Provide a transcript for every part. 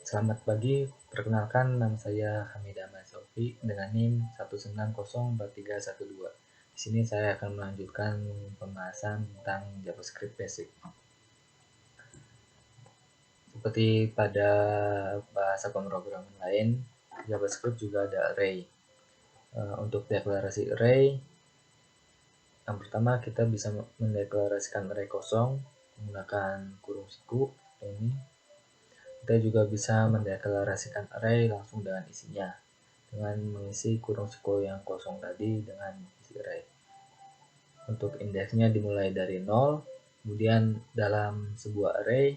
Selamat pagi, perkenalkan nama saya Hamida Masofi dengan NIM 1904312. Di sini saya akan melanjutkan pembahasan tentang JavaScript Basic. Seperti pada bahasa pemrograman lain, JavaScript juga ada array. Untuk deklarasi array, yang pertama kita bisa mendeklarasikan array kosong menggunakan kurung siku ini. Kita juga bisa mendeklarasikan array langsung dengan isinya, dengan mengisi kurung siku yang kosong tadi dengan isi array. Untuk indeksnya dimulai dari 0, kemudian dalam sebuah array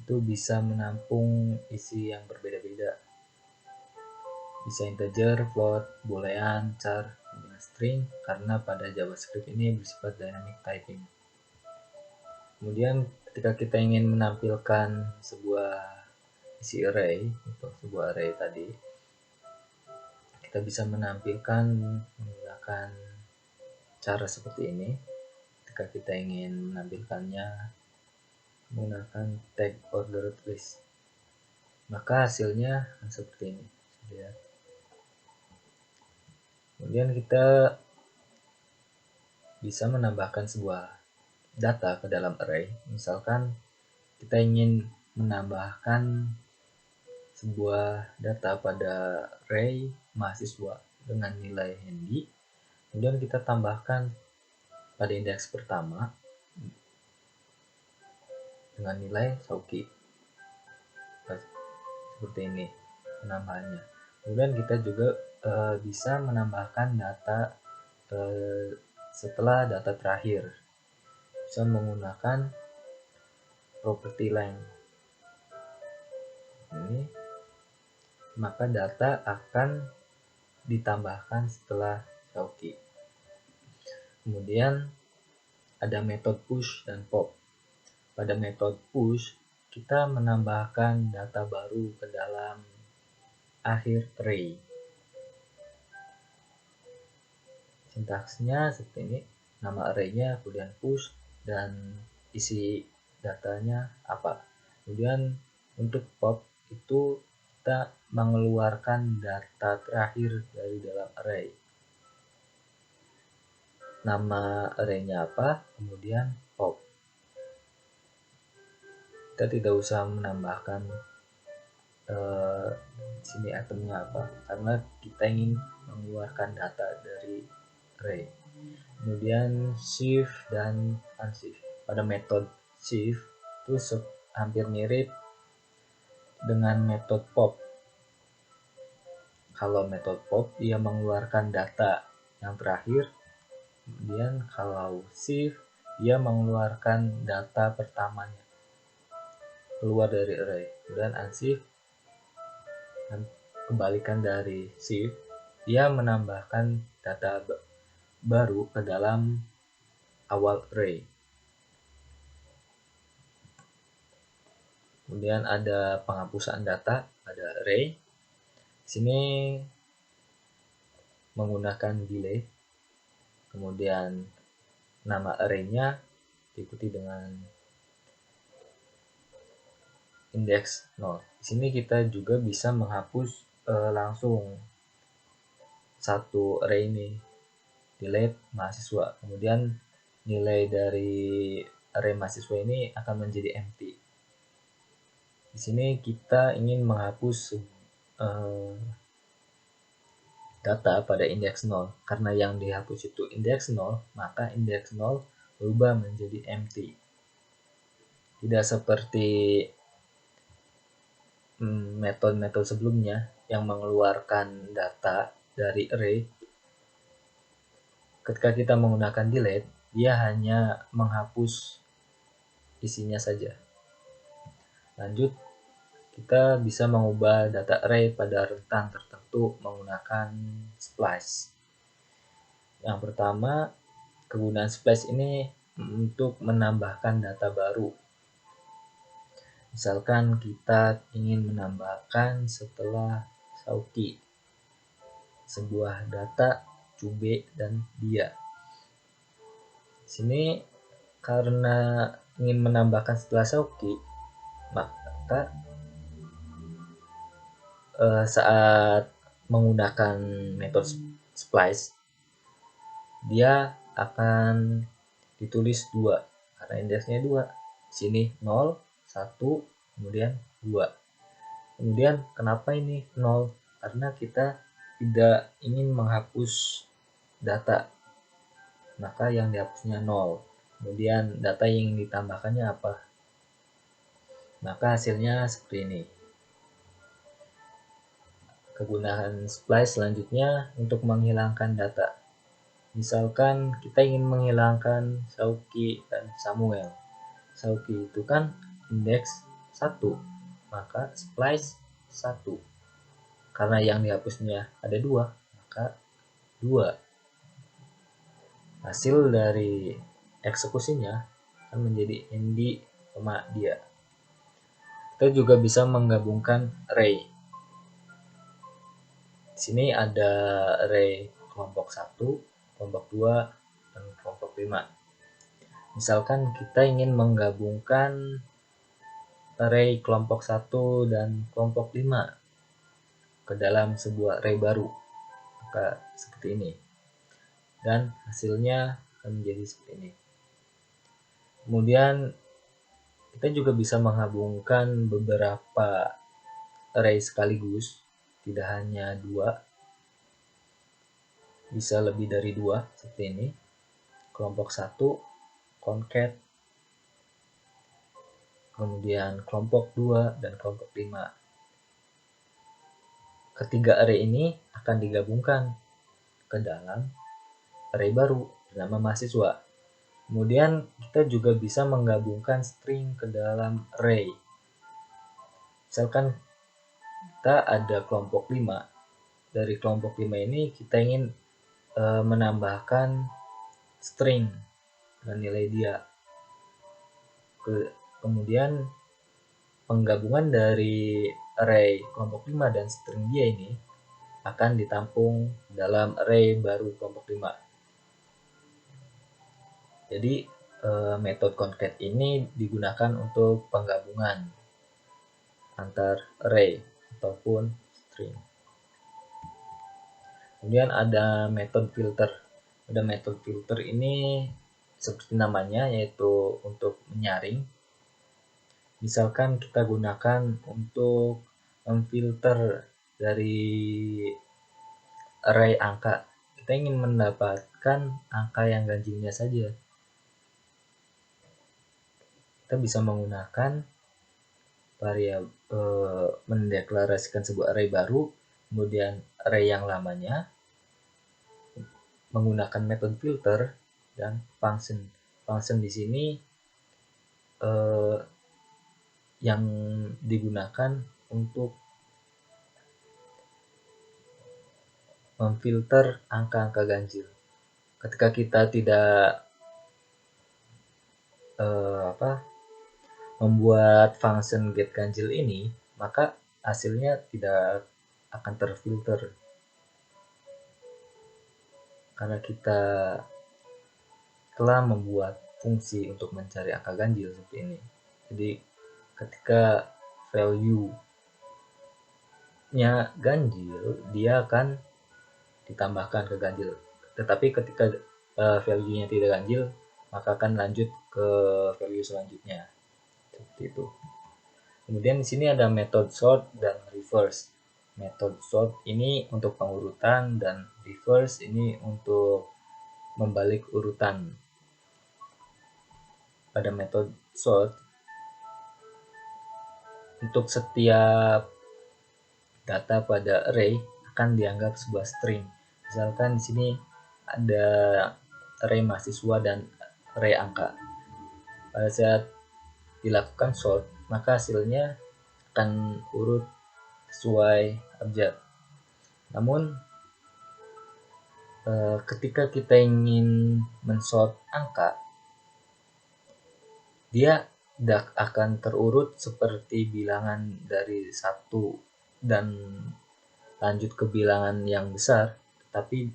itu bisa menampung isi yang berbeda-beda. Bisa integer, float, boolean, char, string, karena pada JavaScript ini bersifat dynamic typing. Kemudian ketika kita ingin menampilkan sebuah isi array, untuk sebuah array tadi, kita bisa menampilkan menggunakan cara seperti ini. Ketika kita ingin menampilkannya menggunakan tag ordered list, maka hasilnya seperti ini. Kemudian kita bisa menambahkan sebuah data ke dalam array. Misalkan kita ingin menambahkan sebuah data pada array mahasiswa dengan nilai handy, kemudian kita tambahkan pada indeks pertama dengan nilai Sauki. Seperti ini penambahannya. Kemudian kita juga bisa menambahkan data setelah data terakhir, bisa menggunakan property length ini, maka data akan ditambahkan setelah Sauki. Kemudian ada metode push dan pop. Pada metode push kita menambahkan data baru ke dalam akhir array. Sintaksnya seperti ini, nama arraynya, kemudian push, dan isi datanya apa. Kemudian untuk pop itu kita mengeluarkan data terakhir dari dalam array. Nama arraynya apa, kemudian pop. Kita tidak usah menambahkan sini itemnya apa, karena kita ingin mengeluarkan data dari array. Kemudian shift dan unshift. Pada metode shift itu hampir mirip dengan metode pop. Kalau metode pop dia mengeluarkan data yang terakhir, kemudian kalau shift dia mengeluarkan data pertamanya keluar dari array. Kemudian unshift kebalikan dari shift, dia menambahkan data baru ke dalam awal array. Kemudian ada penghapusan data pada array. Sini menggunakan delete. Kemudian nama arraynya diikuti dengan indeks 0. Di sini kita juga bisa menghapus langsung satu array ini, delete mahasiswa. Kemudian nilai dari array mahasiswa ini akan menjadi empty. Di sini kita ingin menghapus data pada indeks 0. Karena yang dihapus itu indeks 0, maka indeks 0 berubah menjadi empty. Tidak seperti metode-metode sebelumnya yang mengeluarkan data dari array. Ketika kita menggunakan delete, dia hanya menghapus isinya saja. Lanjut, kita bisa mengubah data array pada rentan tertentu menggunakan splice. Yang pertama, kegunaan splice ini untuk menambahkan data baru. Misalkan kita ingin menambahkan setelah Sauki sebuah data Cube dan Dia. Sini karena ingin menambahkan setelah Sauki, maka saat menggunakan metode splice, dia akan ditulis 2 karena indeksnya 2. Sini 0, 1, kemudian 2. Kemudian kenapa ini 0? Karena kita tidak ingin menghapus data, maka yang dihapusnya 0. Kemudian data yang ingin ditambahkannya apa? Maka hasilnya seperti ini. Kegunaan splice selanjutnya untuk menghilangkan data. Misalkan kita ingin menghilangkan Sauki dan Samuel. Sauki itu kan indeks 1, maka splice 1. Karena yang dihapusnya ada 2, maka 2. Hasil dari eksekusinya akan menjadi Andy, dia. Kita juga bisa menggabungkan array. Di sini ada array kelompok 1, kelompok 2, dan kelompok 5. Misalkan kita ingin menggabungkan array kelompok 1 dan kelompok 5 ke dalam sebuah array baru, maka seperti ini. Dan hasilnya akan menjadi seperti ini. Kemudian kita juga bisa menggabungkan beberapa array sekaligus, tidak hanya 2, bisa lebih dari 2 seperti ini. Kelompok 1 concat, kemudian kelompok 2 dan kelompok 5. Ketiga array ini akan digabungkan ke dalam array baru bernama mahasiswa. Kemudian kita juga bisa menggabungkan string ke dalam array. Misalkan kita ada kelompok 5. Dari kelompok 5 ini kita ingin menambahkan string dengan nilai dia. Kemudian penggabungan dari array kelompok 5 dan string dia ini akan ditampung dalam array baru kelompok 5. Jadi metode concat ini digunakan untuk penggabungan antar array ataupun string. Kemudian ada metode filter. Ada metode filter ini seperti namanya, yaitu untuk menyaring. Misalkan kita gunakan untuk memfilter dari array angka. Kita ingin mendapatkan angka yang ganjilnya saja. Kita bisa menggunakan mendeklarasikan sebuah array baru, kemudian array yang lamanya, menggunakan metode filter dan function. Function di sini yang digunakan untuk memfilter angka-angka ganjil. Ketika kita tidak membuat function get ganjil ini, maka hasilnya tidak akan terfilter karena kita telah membuat fungsi untuk mencari angka ganjil seperti ini. Jadi ketika value-nya ganjil, dia akan ditambahkan ke ganjil. Tetapi ketika value-nya tidak ganjil, maka akan lanjut ke value selanjutnya. Seperti itu. Kemudian di sini ada metode sort dan reverse. Metode sort ini untuk pengurutan dan reverse ini untuk membalik urutan. Pada metode sort, untuk setiap data pada array akan dianggap sebuah string. Misalkan di sini ada array mahasiswa dan array angka. Pada saat dilakukan sort, maka hasilnya akan urut sesuai abjad. Namun ketika kita ingin mensort angka, dia tidak akan terurut seperti bilangan dari 1 dan lanjut ke bilangan yang besar, tapi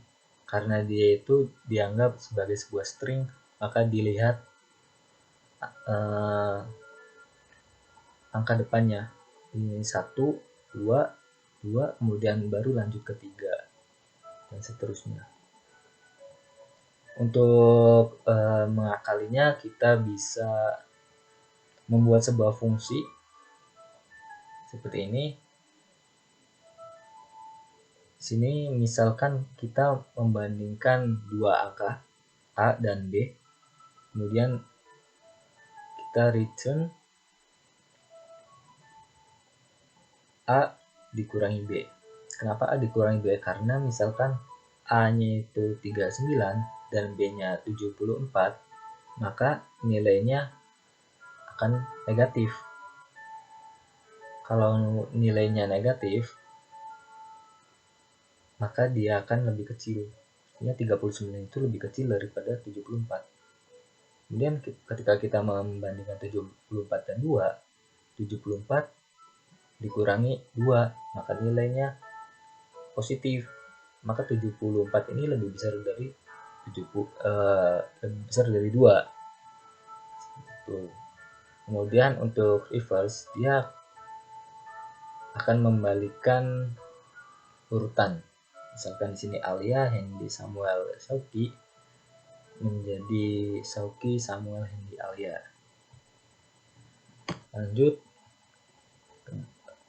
karena dia itu dianggap sebagai sebuah string, maka dilihat angka depannya. Ini 1, 2, 2, kemudian baru lanjut ke 3, dan seterusnya. Untuk mengakalinya, kita bisa membuat sebuah fungsi seperti ini. Di sini misalkan kita membandingkan dua angka A dan B, kemudian kita return A dikurangi B. Kenapa A dikurangi B? Karena misalkan A-nya itu 39 dan B-nya 74, maka nilainya akan negatif. Kalau nilainya negatif, maka dia akan lebih kecil. Artinya 39 itu lebih kecil daripada 74. Kemudian ketika kita membandingkan 74 dan 2, 74 dikurangi 2, maka nilainya positif. Maka 74 ini lebih besar dari 2. Kemudian untuk reverse, dia akan membalikan urutan. Misalkan di sini Alia, Hendy, Samuel, Sauki menjadi Sauki, Samuel, Hendy, Alia. Lanjut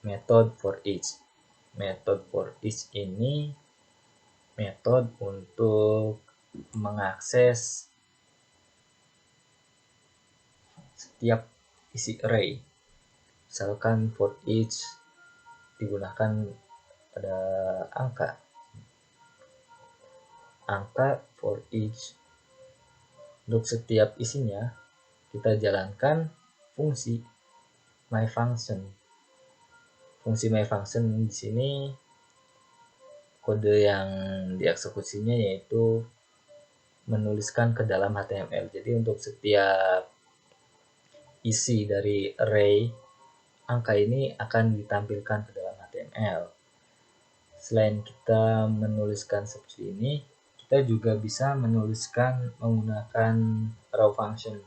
method for each. Method for each ini metode untuk mengakses setiap isi array. Misalkan for each digunakan pada angka for each. Untuk setiap isinya kita jalankan fungsi myFunction. Fungsi myFunction di sini kode yang dieksekusinya yaitu menuliskan ke dalam HTML. Jadi untuk setiap isi dari array angka ini akan ditampilkan ke dalam HTML. Selain kita menuliskan seperti ini, kita juga bisa menuliskan menggunakan raw function.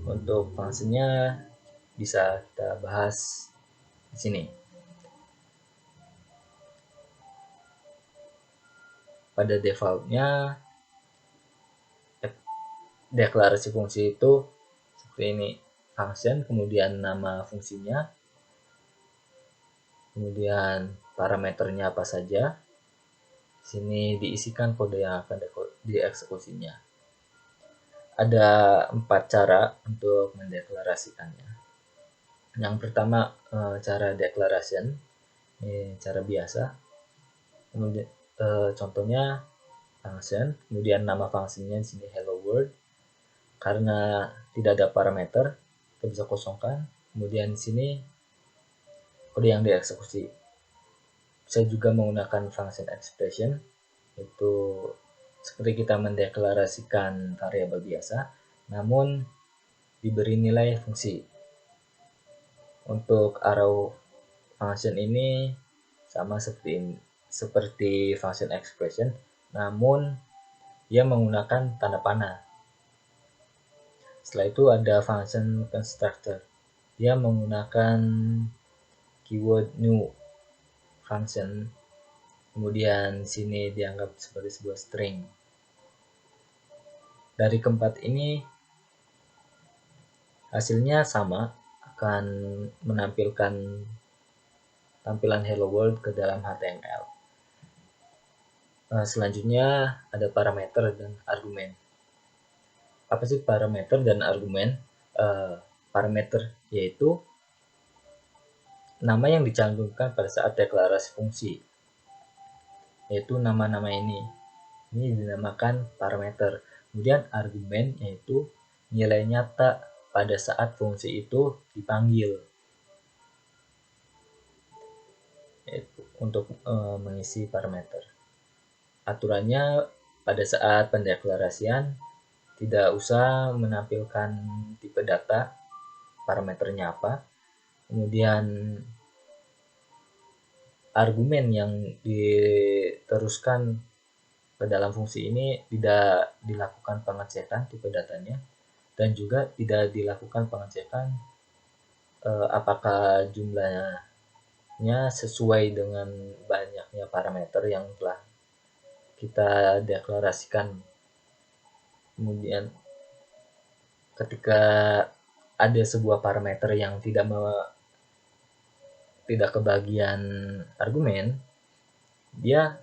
Untuk fungsinya bisa kita bahas di sini. Pada defaultnya deklarasi fungsi itu seperti ini, function, kemudian nama fungsinya, kemudian parameternya apa saja. Sini diisikan kode yang akan dieksekusinya. Ada 4 cara untuk mendeklarasikannya. Yang pertama cara declaration, ini cara biasa. Kemudian contohnya function, kemudian nama fungsinya di sini hello world. Karena tidak ada parameter, kita bisa kosongkan. Kemudian di sini kode yang dieksekusi. Bisa juga menggunakan function expression, itu seperti kita mendeklarasikan variabel biasa, namun diberi nilai fungsi. Untuk arrow function ini sama seperti function expression, namun dia menggunakan tanda panah. Setelah itu ada function constructor. Dia menggunakan keyword new function. Kemudian sini dianggap sebagai sebuah string. Dari keempat ini hasilnya sama, akan menampilkan tampilan hello world ke dalam HTML. Selanjutnya ada parameter dan argumen. Apa sih parameter dan argumen? Parameter yaitu nama yang dicantumkan pada saat deklarasi fungsi, yaitu nama-nama ini dinamakan parameter. Kemudian argumen yaitu nilai nyata pada saat fungsi itu dipanggil, yaitu untuk mengisi parameter. Aturannya pada saat pendeklarasian tidak usah menampilkan tipe data, parameternya apa. Kemudian argumen yang diteruskan ke dalam fungsi ini tidak dilakukan pengecekan tipe datanya, dan juga tidak dilakukan pengecekan apakah jumlahnya sesuai dengan banyaknya parameter yang telah kita deklarasikan. Kemudian ketika ada sebuah parameter yang tidak kebagian argumen, dia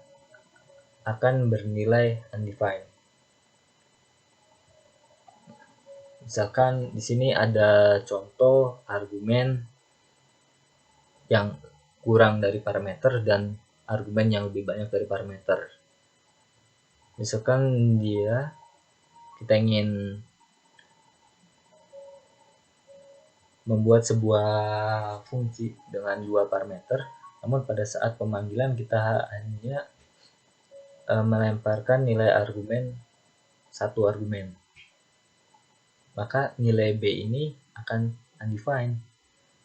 akan bernilai undefined. Misalkan di sini ada contoh argumen yang kurang dari parameter dan argumen yang lebih banyak dari parameter. Misalkan kita ingin membuat sebuah fungsi dengan 2 parameter, namun pada saat pemanggilan kita hanya melemparkan nilai argumen 1 argumen. Maka nilai B ini akan undefined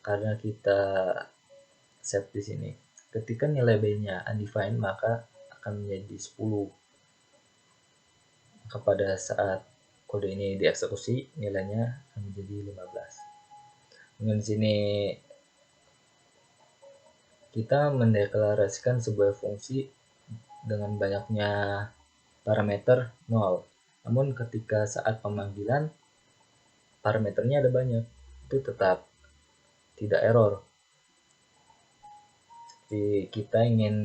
karena kita set di sini. Ketika nilai B-nya undefined, maka akan menjadi 10. Maka pada saat kode ini dieksekusi, nilainya akan menjadi 15. Dengan sini kita mendeklarasikan sebuah fungsi dengan banyaknya parameter 0. Namun ketika saat pemanggilan parameternya ada banyak, itu tetap tidak error. Jadi kita ingin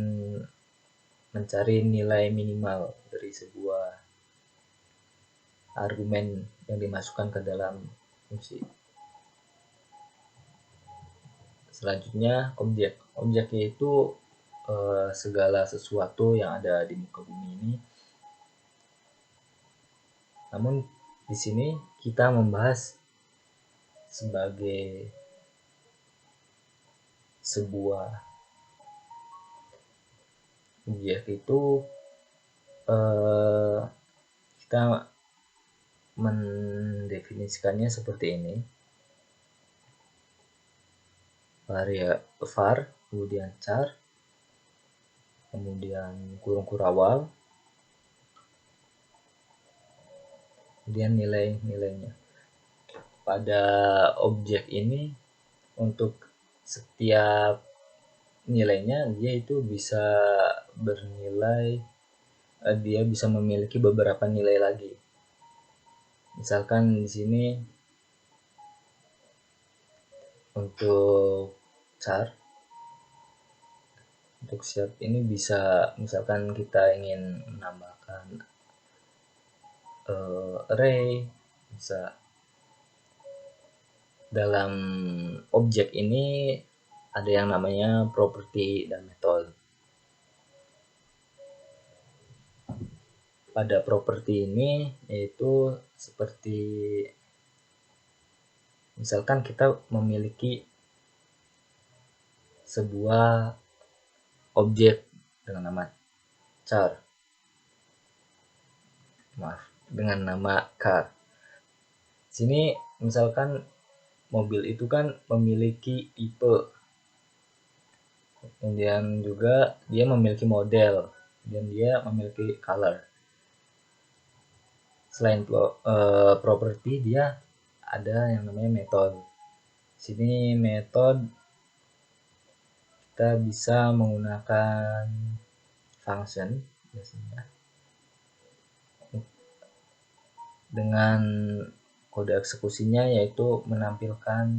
mencari nilai minimal dari sebuah argumen yang dimasukkan ke dalam fungsi. Selanjutnya objek. Objek yaitu segala sesuatu yang ada di muka bumi ini. Namun di sini kita membahas sebagai sebuah objek itu kita mendefinisikannya seperti ini. var, kemudian char, kemudian kurung kurawal, kemudian nilai-nilainya. Pada objek ini untuk setiap nilainya dia itu bisa bernilai, dia bisa memiliki beberapa nilai lagi. Misalkan di sini untuk char, untuk siap ini bisa, misalkan kita ingin menambahkan array, bisa dalam objek ini ada yang namanya property dan method. Pada properti ini yaitu seperti misalkan kita memiliki sebuah objek dengan nama char, dengan nama car. Sini misalkan mobil itu kan memiliki tipe, kemudian juga dia memiliki model, dan dia memiliki color. Selain properti, dia ada yang namanya method. Sini method kita bisa menggunakan function biasanya dengan kode eksekusinya yaitu menampilkan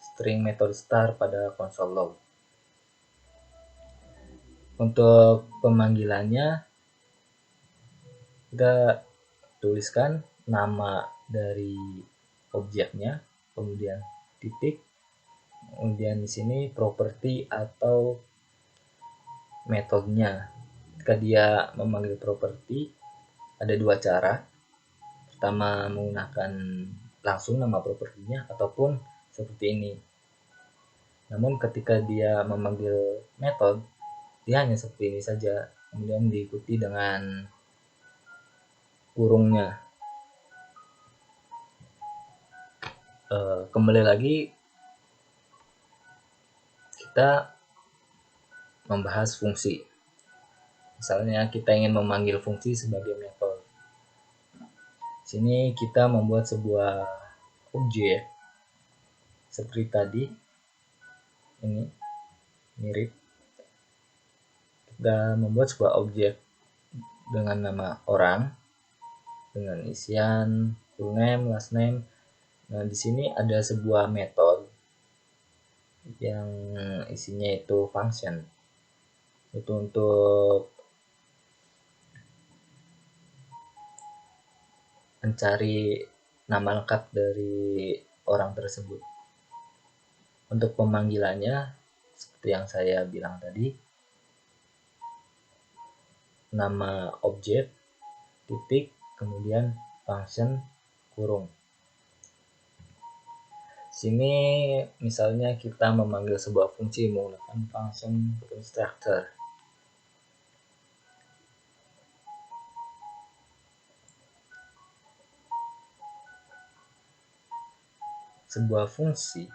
string method star pada console log. Untuk pemanggilannya kita tuliskan nama dari objeknya, kemudian titik, kemudian di sini properti atau metodenya. Jika dia memanggil properti, ada 2 cara. Pertama menggunakan langsung nama propertinya ataupun seperti ini. Namun ketika dia memanggil metode, dia hanya seperti ini saja, kemudian diikuti dengan kurungnya. Kembali lagi kita membahas fungsi. Misalnya kita ingin memanggil fungsi sebagai metode. Sini kita membuat sebuah objek seperti tadi, ini mirip. Kita membuat sebuah objek dengan nama orang, dengan isian full name, last name. Nah, di sini ada sebuah metode yang isinya itu function. Itu untuk mencari nama lengkap dari orang tersebut. Untuk pemanggilannya, seperti yang saya bilang tadi, nama objek, titik, kemudian function, kurung. Sini misalnya kita memanggil sebuah fungsi menggunakan function constructor. Sebuah fungsi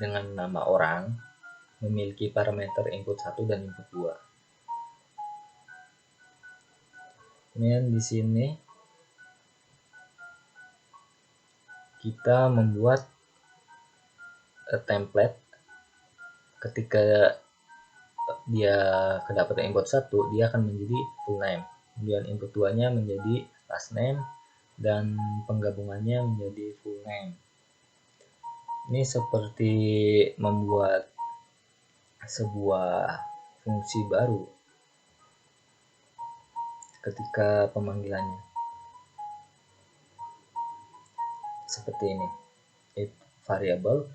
dengan nama orang memiliki parameter input 1 dan input 2. Kemudian di sini kita membuat template. Ketika dia kedapat input 1, dia akan menjadi full name. Kemudian input 2-nya menjadi last name dan penggabungannya menjadi full name. Ini seperti membuat sebuah fungsi baru ketika pemanggilannya. Seperti ini. Variable,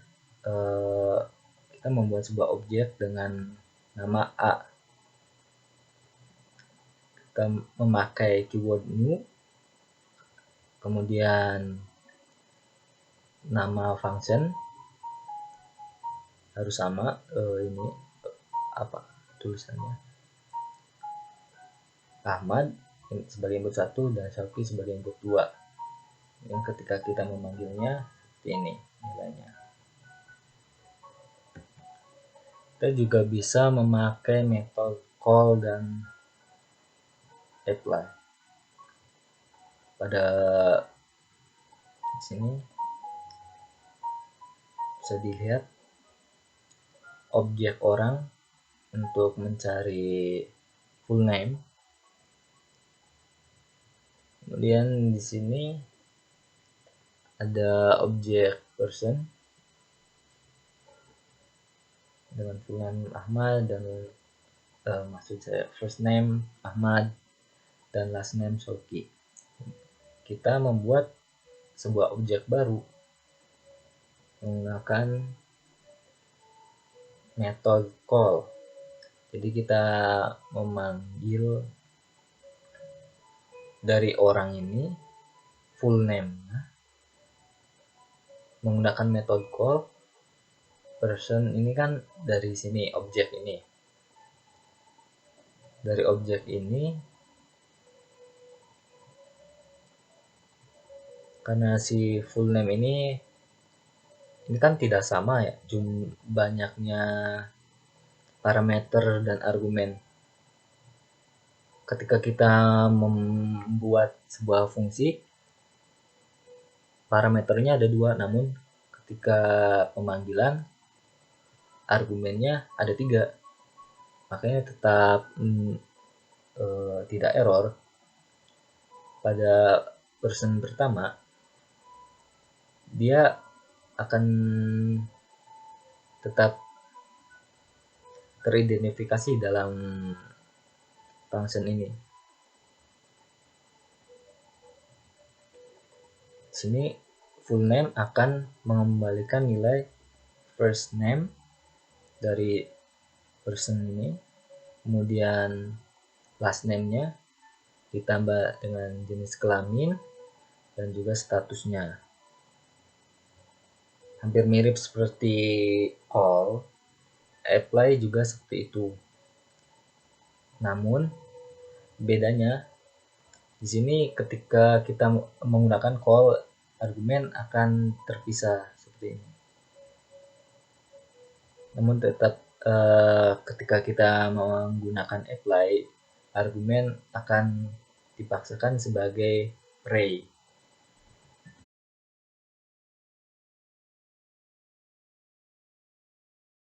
kita membuat sebuah objek dengan nama A. Kita memakai keyword new, kemudian nama function harus sama. Ini apa tulisannya? Ahmad sebagai input 1 dan Syauqi sebagai input 2. Yang ketika kita memanggilnya seperti ini nilainya. Kita juga bisa memakai metode call dan apply. Pada sini bisa dilihat objek orang untuk mencari full name. Kemudian di sini ada objek person dengan full name Ahmad dan maksud saya first name Ahmad dan last name Syauqi. Kita membuat sebuah objek baru menggunakan metode call. Jadi kita memanggil dari orang ini full name menggunakan metode call. Person ini kan dari sini objek ini. Dari objek ini, karena si full name ini kan tidak sama ya, banyaknya parameter dan argumen. Ketika kita membuat sebuah fungsi, parameternya ada 2, namun ketika pemanggilan argumennya ada 3. Makanya tetap tidak error. Pada person pertama, dia akan tetap teridentifikasi dalam function ini. Sini full name akan mengembalikan nilai first name dari person ini, kemudian last name-nya ditambah dengan jenis kelamin dan juga statusnya. Hampir mirip seperti call, apply juga seperti itu. Namun bedanya di sini ketika kita menggunakan call, argumen akan terpisah seperti ini. Namun tetap ketika kita menggunakan apply, argumen akan dipaksakan sebagai array.